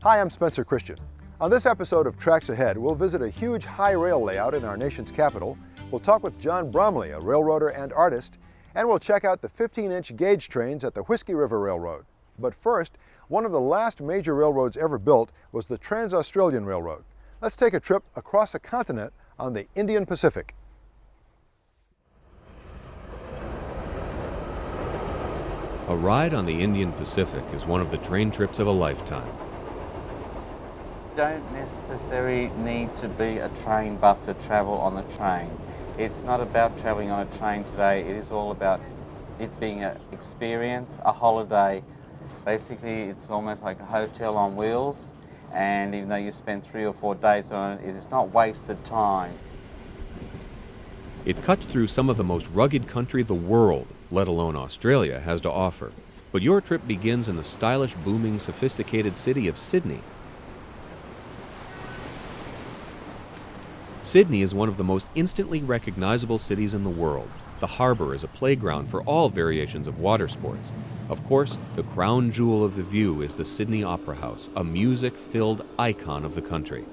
Hi, I'm Spencer Christian. On this episode of Tracks Ahead, we'll visit a huge high rail layout in our nation's capital. We'll talk with John Bromley, a railroader and artist, and we'll check out the 15-inch gauge trains at the Whiskey River Railroad. But first, one of the last major railroads ever built was the Trans-Australian Railroad. Let's take a trip across a continent on the Indian Pacific. A ride on the Indian Pacific is one of the train trips of a lifetime. Don't necessarily need to be a train buff to travel on the train. It's not about travelling on a train today, it is all about it being an experience, a holiday. Basically, it's almost like a hotel on wheels, and even though you spend 3 or 4 days on it, it is not wasted time. It cuts through some of the most rugged country the world, let alone Australia, has to offer. But your trip begins in the stylish, booming, sophisticated city of Sydney. Sydney is one of the most instantly recognizable cities in the world. The harbor is a playground for all variations of water sports. Of course, the crown jewel of the view is the Sydney Opera House, a music-filled icon of the country.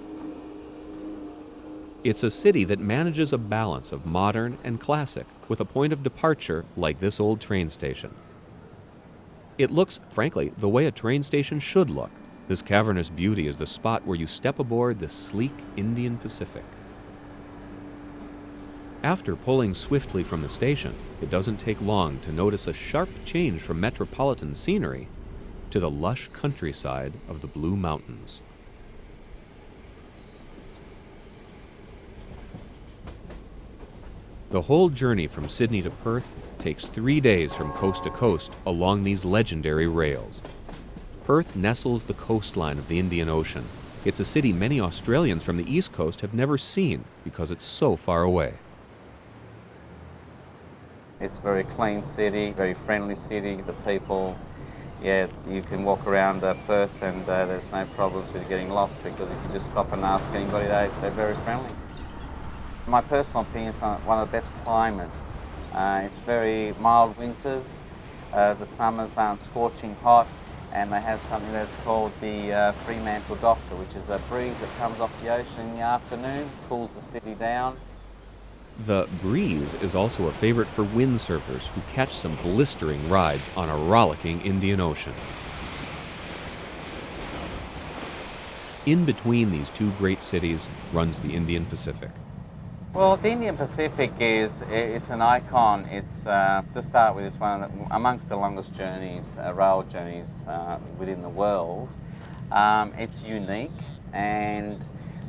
It's a city that manages a balance of modern and classic, with a point of departure like this old train station. It looks, frankly, the way a train station should look. This cavernous beauty is the spot where you step aboard the sleek Indian Pacific. After pulling swiftly from the station, it doesn't take long to notice a sharp change from metropolitan scenery to the lush countryside of the Blue Mountains. The whole journey from Sydney to Perth takes 3 days from coast to coast along these legendary rails. Perth nestles the coastline of the Indian Ocean. It's a city many Australians from the East Coast have never seen because it's so far away. It's a very clean city, very friendly city. The people, you can walk around Perth and there's no problems with getting lost because if you just stop and ask anybody, they're very friendly. My personal opinion, it's one of the best climates. It's very mild winters, the summers aren't scorching hot, and they have something that's called the Fremantle Doctor, which is a breeze that comes off the ocean in the afternoon, cools the city down. The breeze is also a favorite for windsurfers who catch some blistering rides on a rollicking Indian Ocean. In between these two great cities runs the Indian Pacific. Well, the Indian Pacific it's an icon. It's, to start with, it's one of the, amongst the longest journeys, rail journeys within the world. It's unique, and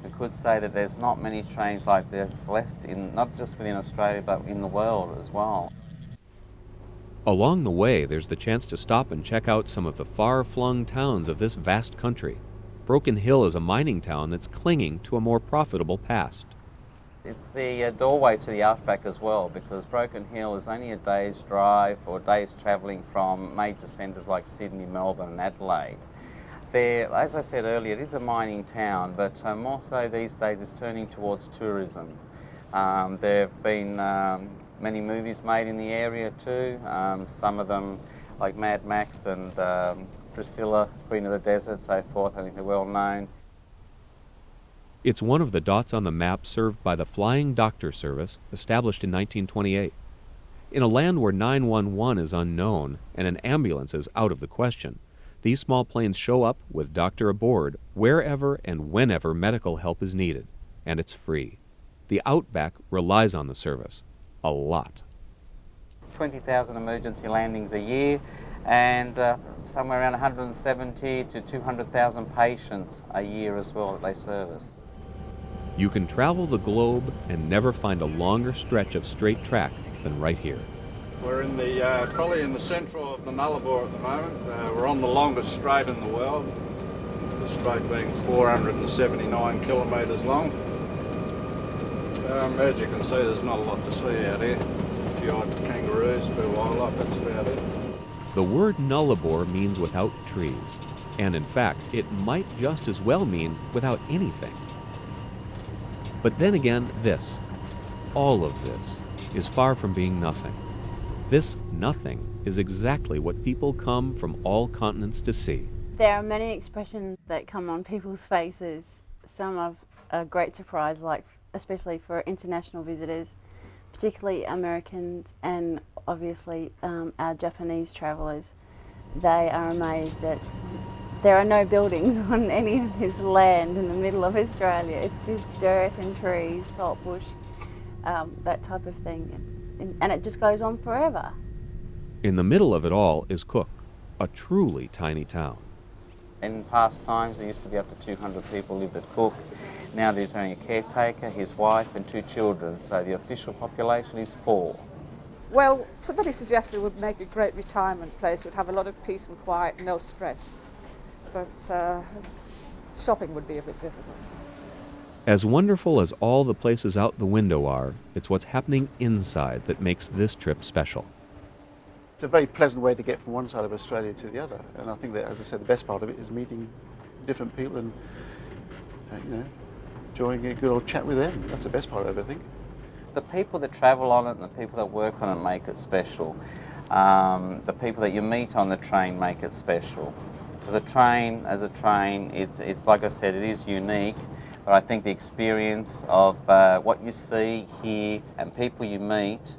we could say that there's not many trains like this left, not just within Australia, but in the world as well. Along the way, there's the chance to stop and check out some of the far-flung towns of this vast country. Broken Hill is a mining town that's clinging to a more profitable past. It's the doorway to the outback as well, because Broken Hill is only a day's drive or a day's travelling from major centres like Sydney, Melbourne and Adelaide. There, as I said earlier, it is a mining town, but more so these days it's turning towards tourism. There have been many movies made in the area too, some of them like Mad Max and Priscilla, Queen of the Desert, so forth. I think they're well known. It's one of the dots on the map served by the Flying Doctor Service, established in 1928. In a land where 911 is unknown and an ambulance is out of the question, these small planes show up with a doctor aboard wherever and whenever medical help is needed, and it's free. The outback relies on the service a lot. 20,000 emergency landings a year, and somewhere around 170 to 200,000 patients a year as well that they service. You can travel the globe and never find a longer stretch of straight track than right here. We're in the probably in the central of the Nullarbor at the moment. We're on the longest strait in the world, the strait being 479 kilometres long. As you can see, there's not a lot to see out here. A few odd kangaroos, a bit of wildlife, that's about it. The word Nullarbor means without trees, and in fact, it might just as well mean without anything. But then again, all of this, is far from being nothing. This nothing is exactly what people come from all continents to see. There are many expressions that come on people's faces. Some of a great surprise, like especially for international visitors, particularly Americans and obviously our Japanese travellers. They are amazed at there are no buildings on any of this land in the middle of Australia. It's just dirt and trees, salt bush, that type of thing. And it just goes on forever. In the middle of it all is Cook, a truly tiny town. In past times, there used to be up to 200 people lived at Cook. Now there's only a caretaker, his wife, and 2 children, so the official population is 4. Well, somebody suggested it would make a great retirement place. It would have a lot of peace and quiet, no stress. But shopping would be a bit difficult. As wonderful as all the places out the window are, it's what's happening inside that makes this trip special. It's a very pleasant way to get from one side of Australia to the other, and I think that, as I said, the best part of it is meeting different people and enjoying a good old chat with them. That's the best part of it, I think. The people that travel on it and the people that work on it make it special. The people that you meet on the train make it special. As a train, it's like I said, it is unique, but I think the experience of what you see, hear, and people you meet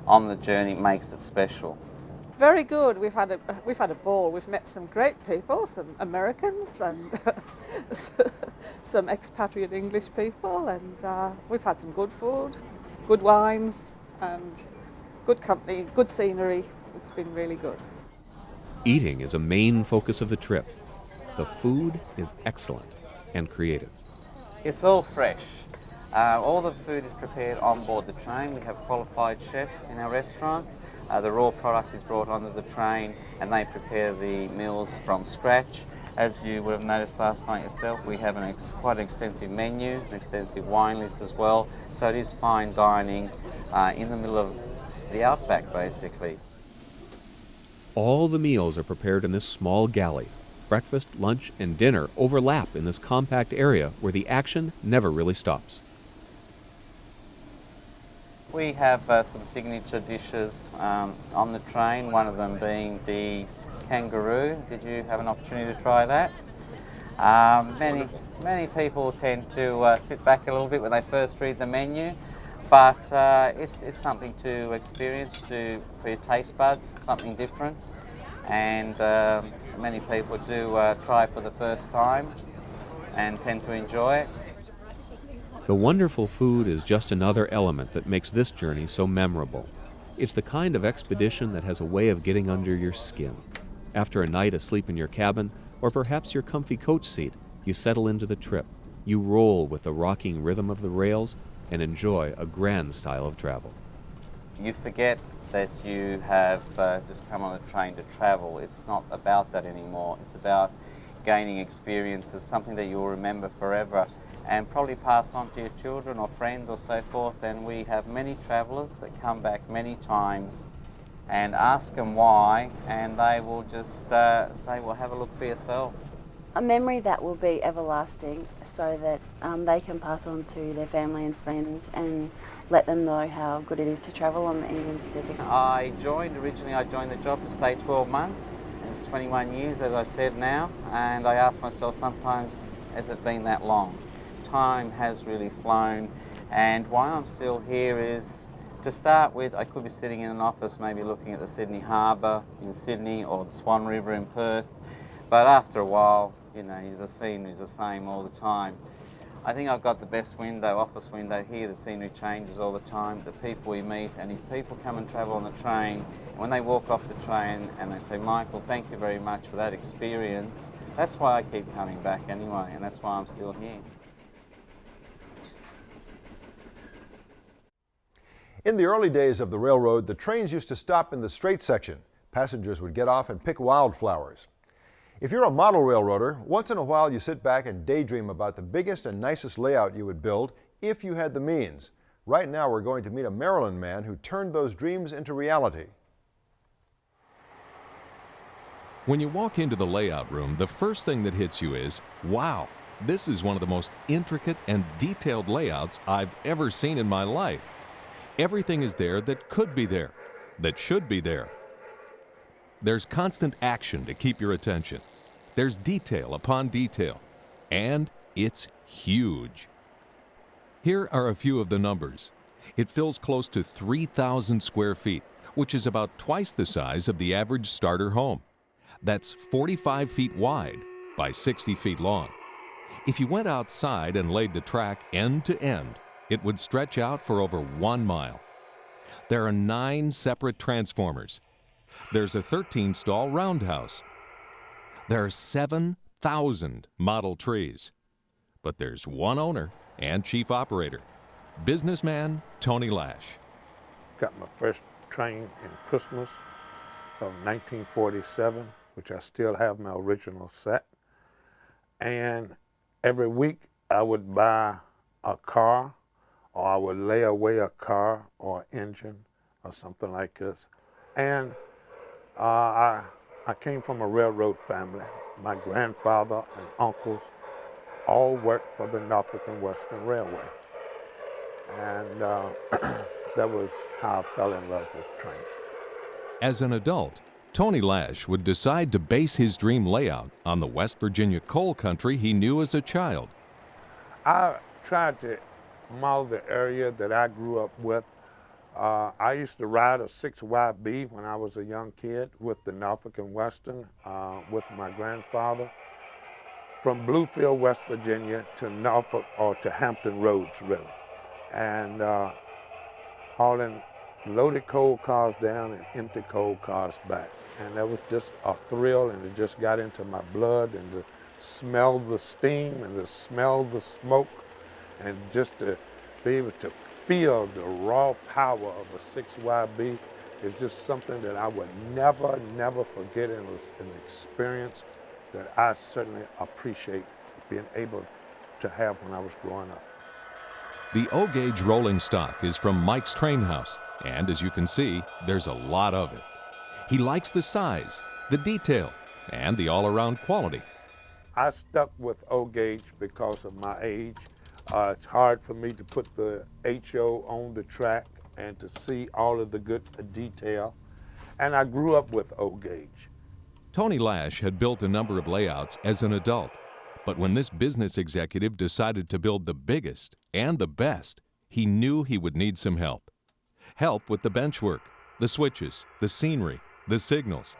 on the journey makes it special. Very good. We've had a ball. We've met some great people, some Americans and some expatriate English people, and we've had some good food, good wines, and good company, good scenery. It's been really good. Eating is a main focus of the trip. The food is excellent and creative. It's all fresh. All the food is prepared on board the train. We have qualified chefs in our restaurant. The raw product is brought onto the train and they prepare the meals from scratch. As you would have noticed last night yourself, we have quite an extensive menu, an extensive wine list as well. So it is fine dining in the middle of the outback, basically. All the meals are prepared in this small galley. Breakfast, lunch, and dinner overlap in this compact area where the action never really stops. We have some signature dishes on the train, one of them being the kangaroo. Did you have an opportunity to try that? Many people tend to sit back a little bit when they first read the menu, but it's something to experience for your taste buds, something different, and many people do try it for the first time and tend to enjoy it. The wonderful food is just another element that makes this journey so memorable. It's the kind of expedition that has a way of getting under your skin. After a night asleep in your cabin, or perhaps your comfy coach seat, you settle into the trip. You roll with the rocking rhythm of the rails and enjoy a grand style of travel. You forget that you have just come on a train to travel. It's not about that anymore. It's about gaining experiences, something that you'll remember forever and probably pass on to your children or friends or so forth. And we have many travellers that come back many times and ask them why, and they will just say, well, have a look for yourself. A memory that will be everlasting, so that they can pass on to their family and friends and let them know how good it is to travel on the Indian Pacific. I joined the job to stay 12 months. It's 21 years, as I said now, and I ask myself sometimes, has it been that long? Time has really flown, and why I'm still here is, to start with, I could be sitting in an office maybe looking at the Sydney Harbour in Sydney or the Swan River in Perth, but after a while, the scenery is the same all the time. I think I've got the best office window here. The scenery changes all the time, the people we meet, and if people come and travel on the train, when they walk off the train and they say, Michael, thank you very much for that experience, that's why I keep coming back anyway, and that's why I'm still here. In the early days of the railroad, the trains used to stop in the straight section. Passengers would get off and pick wildflowers. If you're a model railroader, once in a while you sit back and daydream about the biggest and nicest layout you would build if you had the means. Right now we're going to meet a Maryland man who turned those dreams into reality. When you walk into the layout room, the first thing that hits you is, wow, this is one of the most intricate and detailed layouts I've ever seen in my life. Everything is there that could be there, that should be there. There's constant action to keep your attention. There's detail upon detail, and it's huge. Here are a few of the numbers. It fills close to 3,000 square feet, which is about twice the size of the average starter home. That's 45 feet wide by 60 feet long. If you went outside and laid the track end to end, it would stretch out for over 1 mile. There are 9 separate transformers. There's a 13-stall roundhouse. There are 7,000 model trees. But there's one owner and chief operator, businessman Tony Lash. Got my first train in Christmas of 1947, which I still have my original set. And every week I would buy a car, or I would lay away a car or engine or something like this. And I came from a railroad family. My grandfather and uncles all worked for the Norfolk and Western Railway. And that was how I fell in love with trains. As an adult, Tony Lash would decide to base his dream layout on the West Virginia coal country he knew as a child. I tried to model the area that I grew up with. I used to ride a 6YB when I was a young kid with the Norfolk and Western with my grandfather from Bluefield, West Virginia to Norfolk or to Hampton Roads, really. And hauling loaded coal cars down and empty coal cars back. And that was just a thrill, and it just got into my blood, and to smell the steam and to smell the smoke, and just to be able to feel the raw power of a 6YB is just something that I would never, never forget. And it was an experience that I certainly appreciate being able to have when I was growing up. The O-gauge rolling stock is from Mike's Train House, and as you can see, there's a lot of it. He likes the size, the detail, and the all-around quality. I stuck with O-gauge because of my age. It's hard for me to put the HO on the track and to see all of the good detail. And I grew up with O-gauge. Tony Lash had built a number of layouts as an adult, but when this business executive decided to build the biggest and the best, he knew he would need some help. Help with the bench work, the switches, the scenery, the signals.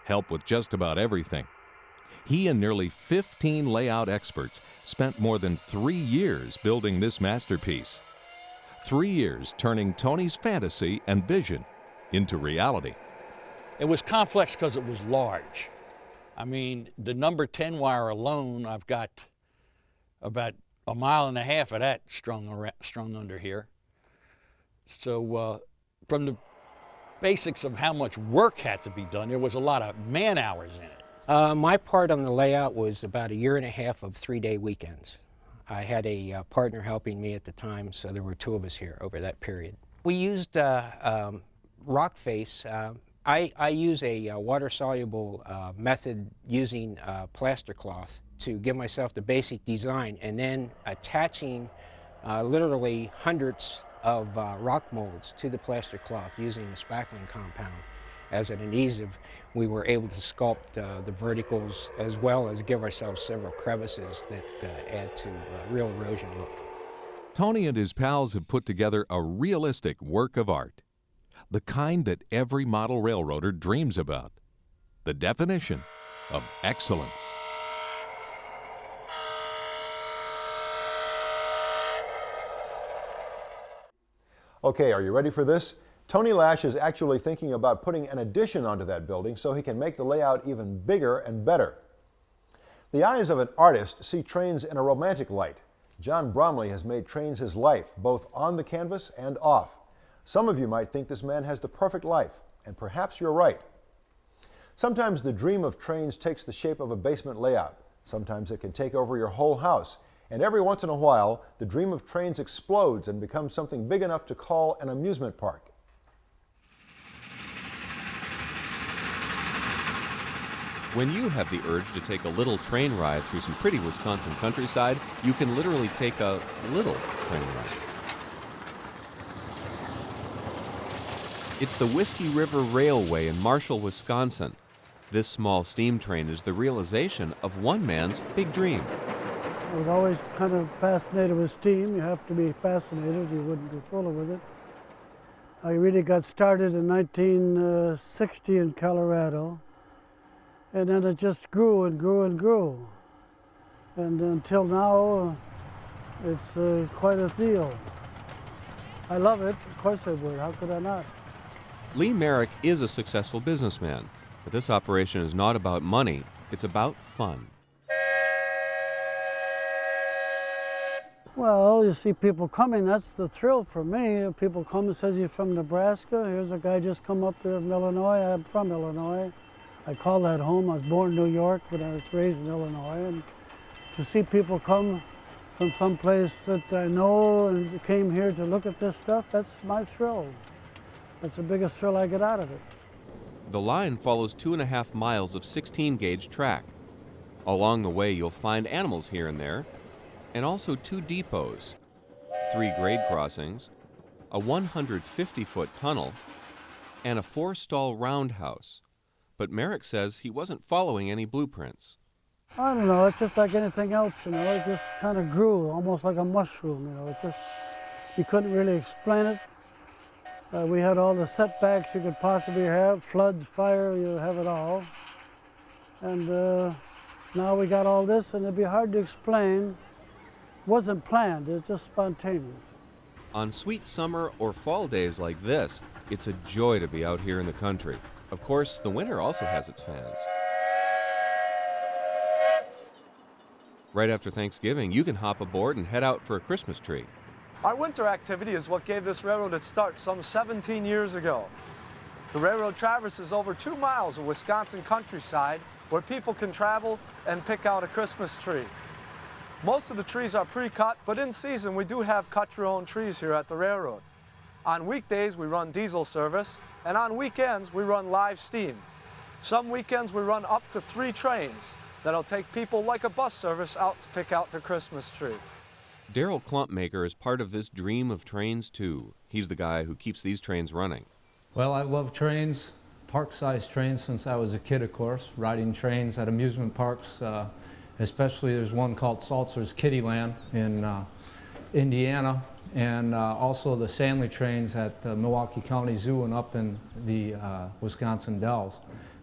Help with just about everything. He and nearly 15 layout experts spent more than 3 years building this masterpiece. 3 years turning Tony's fantasy and vision into reality. It was complex because it was large. I mean, the number 10 wire alone, I've got about 1.5 miles of that strung under here. So from the basics of how much work had to be done, there was a lot of man hours in it. My part on the layout was about 1.5 years of 3-day weekends. I had a partner helping me at the time, so there were 2 of us here over that period. We used rock face. I use a water-soluble method using plaster cloth to give myself the basic design, and then attaching literally hundreds of rock molds to the plaster cloth using the spackling compound as an adhesive. We were able to sculpt the verticals as well as give ourselves several crevices that add to real erosion look. Tony and his pals have put together a realistic work of art, the kind that every model railroader dreams about, the definition of excellence. Okay, are you ready for this? Tony Lash is actually thinking about putting an addition onto that building so he can make the layout even bigger and better. The eyes of an artist see trains in a romantic light. John Bromley has made trains his life, both on the canvas and off. Some of you might think this man has the perfect life, and perhaps you're right. Sometimes the dream of trains takes the shape of a basement layout. Sometimes it can take over your whole house. And every once in a while, the dream of trains explodes and becomes something big enough to call an amusement park. When you have the urge to take a little train ride through some pretty Wisconsin countryside, you can literally take a little train ride. It's the Whiskey River Railway in Marshall, Wisconsin. This small steam train is the realization of one man's big dream. I was always kind of fascinated with steam. You have to be fascinated, you wouldn't be fooling with it. I really got started in 1960 in Colorado, and then it just grew and grew and grew. And until now, it's quite a deal. I love it, of course I would, how could I not? Lee Merrick is a successful businessman, but this operation is not about money, it's about fun. Well, you see people coming, that's the thrill for me. People come and says, you're from Nebraska? Here's a guy just come up here from Illinois. I'm from Illinois. I call that home. I was born in New York, but I was raised in Illinois. And to see people come from someplace that I know and came here to look at this stuff, that's my thrill. That's the biggest thrill I get out of it. The line follows 2.5 miles of 16-gauge track. Along the way, you'll find animals here and there, and also 2 depots, 3 grade crossings, a 150-foot tunnel, and a 4-stall roundhouse. But Merrick says he wasn't following any blueprints. I don't know, it's just like anything else, you know, it just kind of grew, almost like a mushroom, you know, it just, you couldn't really explain it. We had all the setbacks you could possibly have, floods, fire, you have it all. And now we got all this, and it'd be hard to explain. It wasn't planned, it's just spontaneous. On sweet summer or fall days like this, it's a joy to be out here in the country. Of course, the winter also has its fans. Right after Thanksgiving, you can hop aboard and head out for a Christmas tree. Our winter activity is what gave this railroad its start some 17 years ago. The railroad traverses over 2 miles of Wisconsin countryside where people can travel and pick out a Christmas tree. Most of the trees are pre-cut, but in season we do have cut-your-own trees here at the railroad. On weekdays we run diesel service, and on weekends we run live steam. Some weekends we run up to 3 trains that'll take people like a bus service out to pick out their Christmas tree. Darrell Klumpmaker is part of this dream of trains too. He's the guy who keeps these trains running. Well, I've loved trains, park-sized trains, since I was a kid, of course, riding trains at amusement parks. Especially there's one called Saltzer's Kittyland in Indiana, and also the Sandley trains at Milwaukee County Zoo and up in the Wisconsin Dells,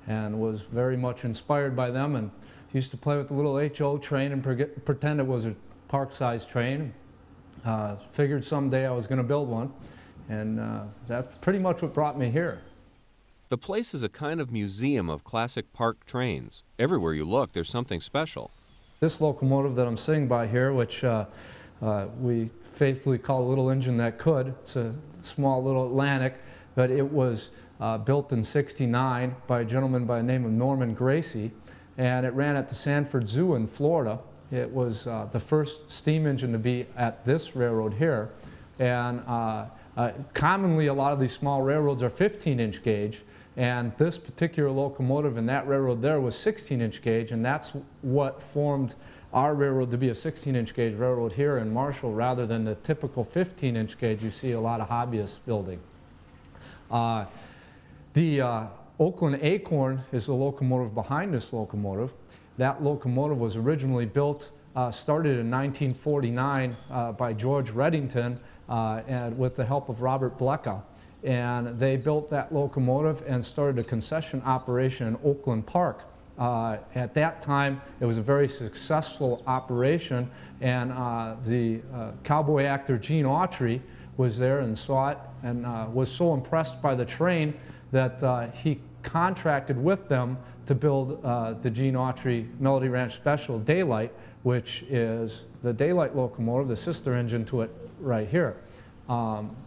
and was very much inspired by them, and used to play with the little HO train and pretend it was a park-sized train. Figured someday I was going to build one, and that's pretty much what brought me here. The place is a kind of museum of classic park trains. Everywhere you look, there's something special. This locomotive that I'm sitting by here, which we faithfully call a little engine that could, it's a small little Atlantic, but it was built in '69 by a gentleman by the name of Norman Gracie, and it ran at the Sanford Zoo in Florida. It was the first steam engine to be at this railroad here, and commonly a lot of these small railroads are 15-inch gauge, and this particular locomotive in that railroad there was 16-inch gauge, and that's what formed our railroad to be a 16-inch gauge railroad here in Marshall rather than the typical 15-inch gauge you see a lot of hobbyists building. The Oakland Acorn is the locomotive behind this locomotive. That locomotive was originally built, started in 1949 by George Reddington and with the help of Robert Blecka. And they built that locomotive and started a concession operation in Oakland Park. At that time, it was a very successful operation, and the cowboy actor Gene Autry was there and saw it and was so impressed by the train that he contracted with them to build the Gene Autry Melody Ranch Special Daylight, which is the Daylight locomotive, the sister engine to it right here.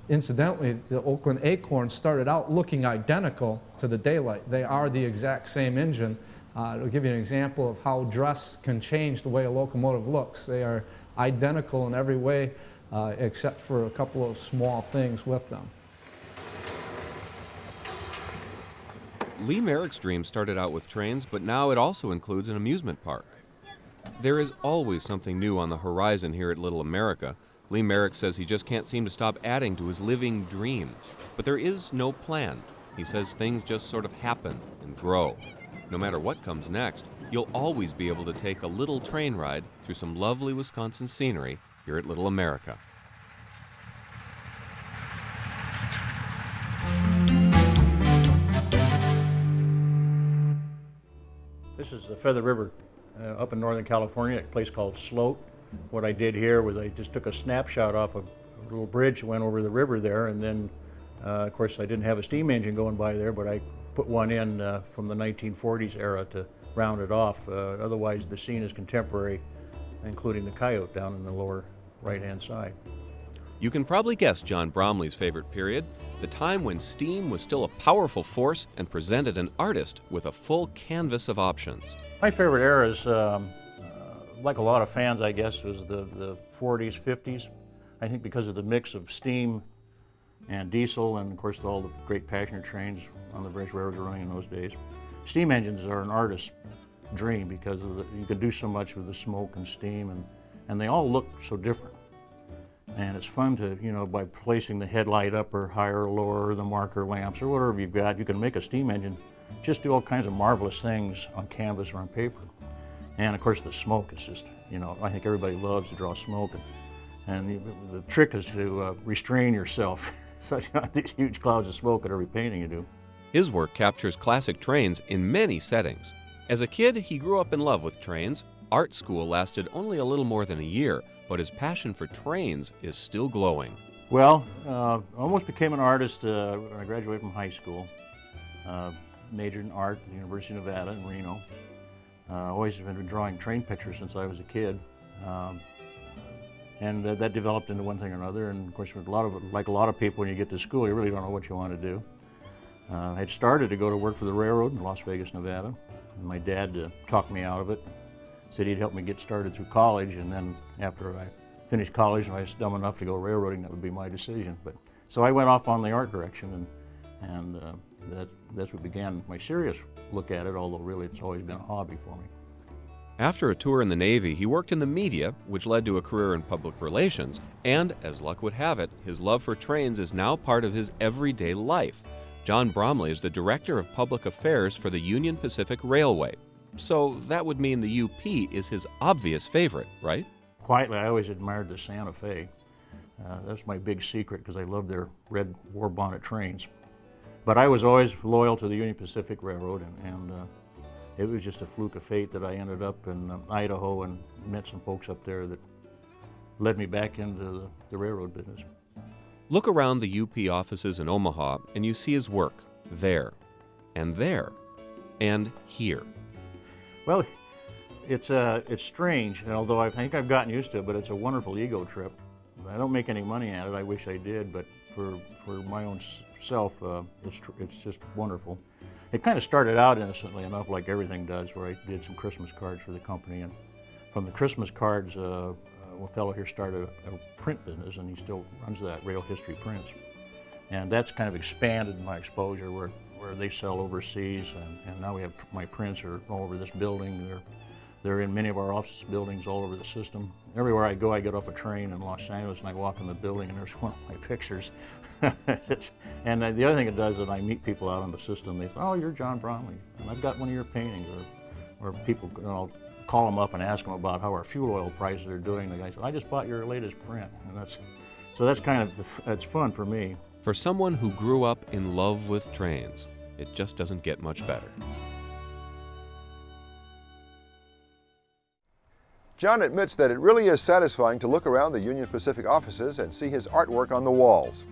Incidentally, the Oakland Acorn started out looking identical to the Daylight. They are the exact same engine. It'll give you an example of how dress can change the way a locomotive looks. They are identical in every way except for a couple of small things with them. Lee Merrick's dream started out with trains, but now it also includes an amusement park. There is always something new on the horizon here at Little America. Lee Merrick says he just can't seem to stop adding to his living dream. But there is no plan. He says things just sort of happen and grow. No matter what comes next, you'll always be able to take a little train ride through some lovely Wisconsin scenery here at Little America. This is the Feather River up in Northern California, a place called Sloat. What I did here was I just took a snapshot off of a little bridge that went over the river there, and then of course I didn't have a steam engine going by there, but I put one in from the 1940s era to round it off. Otherwise the scene is contemporary, including the coyote down in the lower right-hand side. You can probably guess John Bromley's favorite period, the time when steam was still a powerful force and presented an artist with a full canvas of options. My favorite era is, like a lot of fans I guess, was the 40s, 50s. I think because of the mix of steam and diesel, and of course all the great passenger trains on the British Railroad were running in those days. Steam engines are an artist's dream because of you can do so much with the smoke and steam, and they all look so different. And it's fun to, you know, by placing the headlight up or higher or lower, or the marker lamps or whatever you've got, you can make a steam engine just do all kinds of marvelous things on canvas or on paper. And of course the smoke is just, you know, I think everybody loves to draw smoke, and the trick is to restrain yourself such these huge clouds of smoke at every painting you do. His work captures classic trains in many settings. As a kid, he grew up in love with trains. Art school lasted only a little more than a year, but his passion for trains is still glowing. Well, I almost became an artist when I graduated from high school. Majored in art at the University of Nevada in Reno. Always been drawing train pictures since I was a kid. And that developed into one thing or another, and of course like a lot of people when you get to school you really don't know what you want to do. I had started to go to work for the railroad in Las Vegas, Nevada, and my dad talked me out of it. Said he'd help me get started through college, and then after I finished college and I was dumb enough to go railroading, that would be my decision. So I went off on the art direction, and that's what began my serious look at it, although really it's always been a hobby for me. After a tour in the Navy, he worked in the media, which led to a career in public relations, and, as luck would have it, his love for trains is now part of his everyday life. John Bromley is the Director of Public Affairs for the Union Pacific Railway. So that would mean the UP is his obvious favorite, right? Quietly, I always admired the Santa Fe. That's my big secret because I love their red war bonnet trains. But I was always loyal to the Union Pacific Railroad, and it was just a fluke of fate that I ended up in Idaho and met some folks up there that led me back into the railroad business. Look around the UP offices in Omaha and you see his work there, and here. Well, it's strange, and although I think I've gotten used to it, but it's a wonderful ego trip. I don't make any money at it. I wish I did, but for my own self, it's just wonderful. It kind of started out innocently enough, like everything does, where I did some Christmas cards for the company, and from the Christmas cards, a fellow here started a print business, and he still runs that, Rail History Prints. And that's kind of expanded my exposure where they sell overseas, and now we have my prints are all over this building. They're in many of our office buildings all over the system. Everywhere I go, I get off a train in Los Angeles and I walk in the building and there's one of my pictures. And the other thing it does is I meet people out on the system. They say, "Oh, you're John Bromley, and I've got one of your paintings." Or people, call them up and ask them about how our fuel oil prices are doing. The guy said, "I just bought your latest print," and that's kind of it's fun for me. For someone who grew up in love with trains, it just doesn't get much better. John admits that it really is satisfying to look around the Union Pacific offices and see his artwork on the walls.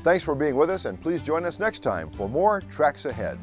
Thanks for being with us, and please join us next time for more Tracks Ahead.